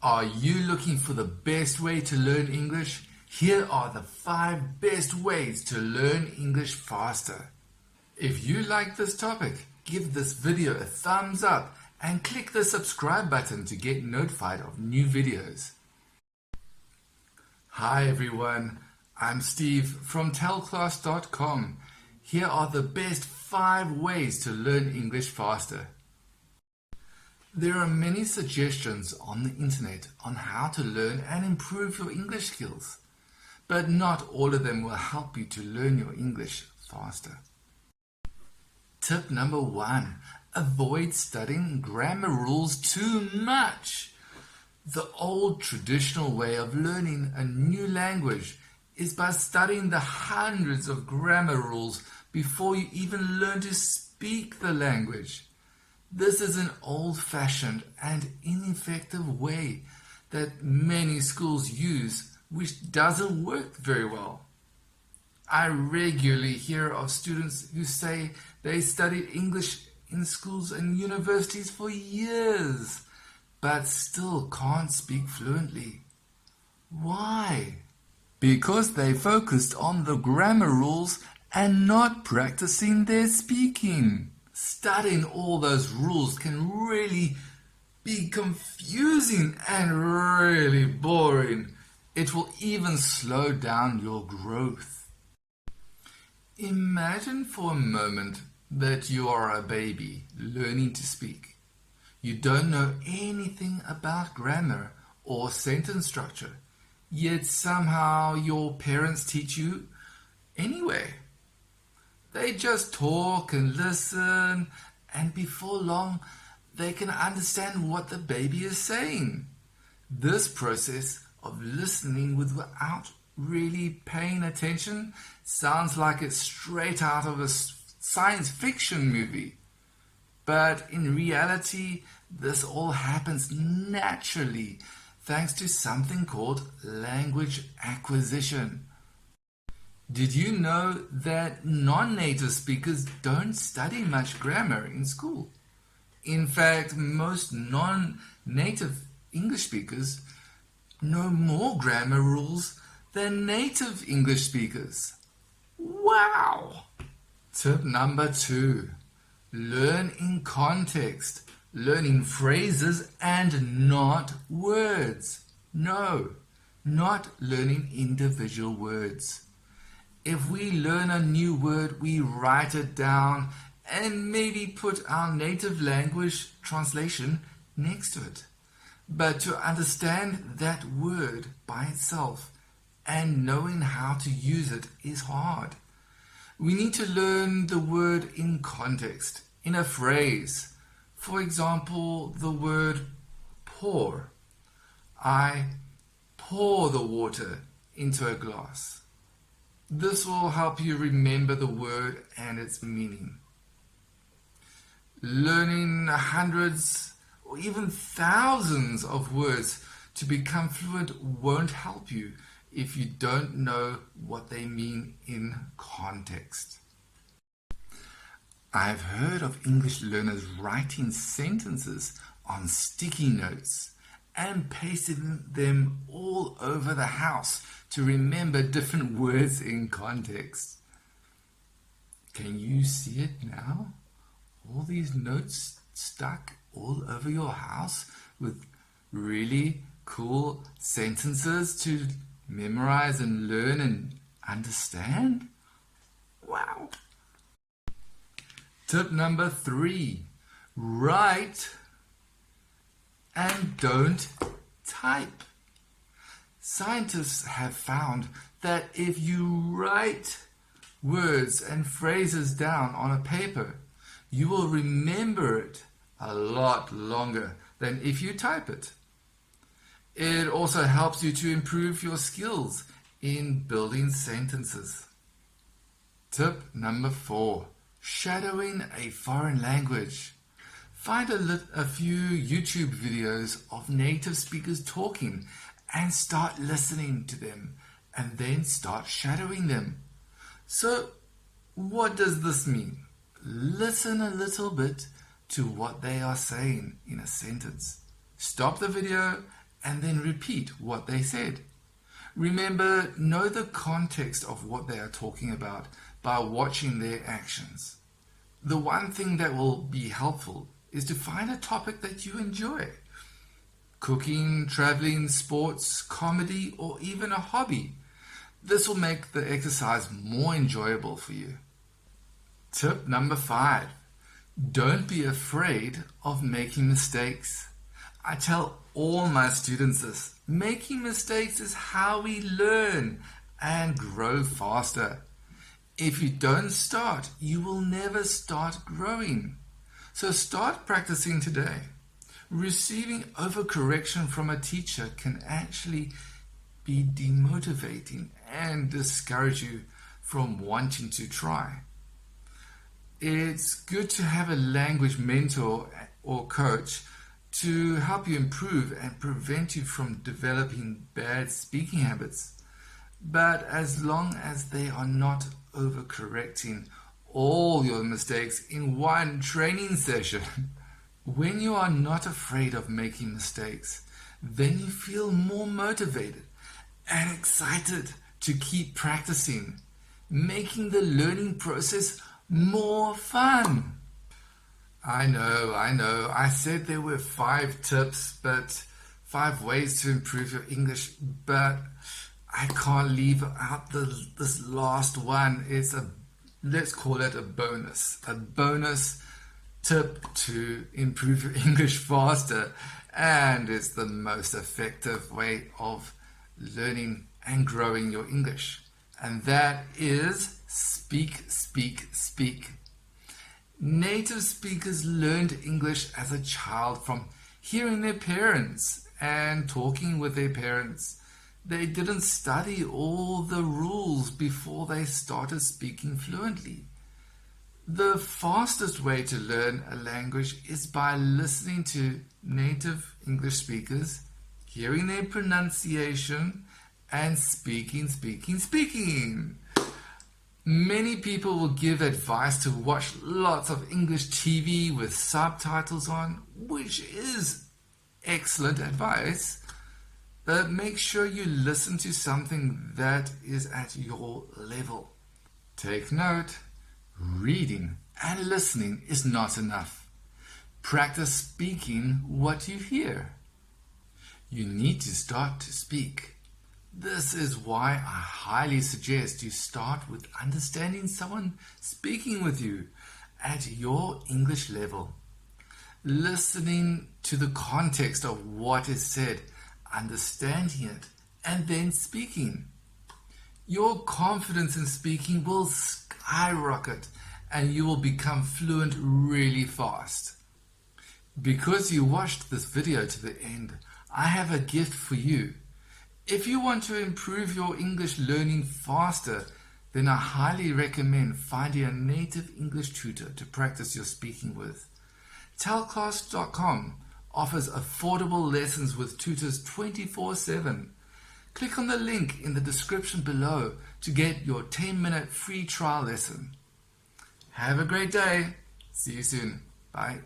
Are you looking for the best way to learn English? Here are the 5 best ways to learn English faster. If you like this topic, give this video a thumbs up and click the subscribe button to get notified of new videos. Hi everyone, I'm Steve from tellclass.com. Here are the best 5 ways to learn English faster. There are many suggestions on the internet on how to learn and improve your English skills, but not all of them will help you to learn your English faster. Tip number 1, avoid studying grammar rules too much. The old traditional way of learning a new language is by studying the hundreds of grammar rules before you even learn to speak the language. This is an old-fashioned and ineffective way that many schools use, which doesn't work very well. I regularly hear of students who say they studied English in schools and universities for years, but still can't speak fluently. Why? Because they focused on the grammar rules and not practicing their speaking. Studying all those rules can really be confusing and really boring. It will even slow down your growth. Imagine for a moment that you are a baby learning to speak. You don't know anything about grammar or sentence structure, yet somehow your parents teach you anyway. They just talk and listen, and before long, they can understand what the baby is saying. This process of listening without really paying attention sounds like it's straight out of a science fiction movie. But in reality, this all happens naturally thanks to something called language acquisition. Did you know that non-native speakers don't study much grammar in school? In fact, most non-native English speakers know more grammar rules than native English speakers. Wow! Tip number 2, learn in context, learning phrases and not words. No, not learning individual words. If we learn a new word, we write it down and maybe put our native language translation next to it. But to understand that word by itself and knowing how to use it is hard. We need to learn the word in context, in a phrase. For example, the word pour. I pour the water into a glass. This will help you remember the word and its meaning. Learning hundreds or even thousands of words to become fluent won't help you if you don't know what they mean in context. I've heard of English learners writing sentences on sticky notes and pasting them all over the house to remember different words in context. Can you see it now? All these notes stuck all over your house with really cool sentences to memorize and learn and understand? Wow! Tip number 3, write and don't type. Scientists have found that if you write words and phrases down on a paper, you will remember it a lot longer than if you type it. It also helps you to improve your skills in building sentences. Tip number 4, shadowing a foreign language. Find a few YouTube videos of native speakers talking and start listening to them and then start shadowing them. So what does this mean? Listen a little bit to what they are saying in a sentence. Stop the video and then repeat what they said. Remember, know the context of what they are talking about by watching their actions. The one thing that will be helpful is to find a topic that you enjoy. Cooking, traveling, sports, comedy, or even a hobby. This will make the exercise more enjoyable for you. Tip number 5. Don't be afraid of making mistakes. I tell all my students this. Making mistakes is how we learn and grow faster. If you don't start, you will never start growing. So start practicing today. Receiving overcorrection from a teacher can actually be demotivating and discourage you from wanting to try. It's good to have a language mentor or coach to help you improve and prevent you from developing bad speaking habits. But as long as they are not overcorrecting all your mistakes in one training session, when you are not afraid of making mistakes, then you feel more motivated and excited to keep practicing, making the learning process more fun. I know. I said there were 5 tips, but 5 ways to improve your English, but I can't leave out this last one. Let's call it a bonus. A bonus tip to improve your English faster, and it's the most effective way of learning and growing your English. And that is speak, speak, speak. Native speakers learned English as a child from hearing their parents and talking with their parents. They didn't study all the rules before they started speaking fluently. The fastest way to learn a language is by listening to native English speakers, hearing their pronunciation, and speaking. Many people will give advice to watch lots of English TV with subtitles on, which is excellent advice, but make sure you listen to something that is at your level. Take note, reading and listening is not enough. Practice speaking what you hear. You need to start to speak. This is why I highly suggest you start with understanding someone speaking with you at your English level. Listening to the context of what is said, understanding it, and then speaking. Your confidence in speaking will skyrocket and you will become fluent really fast. Because you watched this video to the end, I have a gift for you. If you want to improve your English learning faster, then I highly recommend finding a native English tutor to practice your speaking with. Telclass.com offers affordable lessons with tutors 24/7. Click on the link in the description below to get your 10-minute free trial lesson. Have a great day. See you soon. Bye.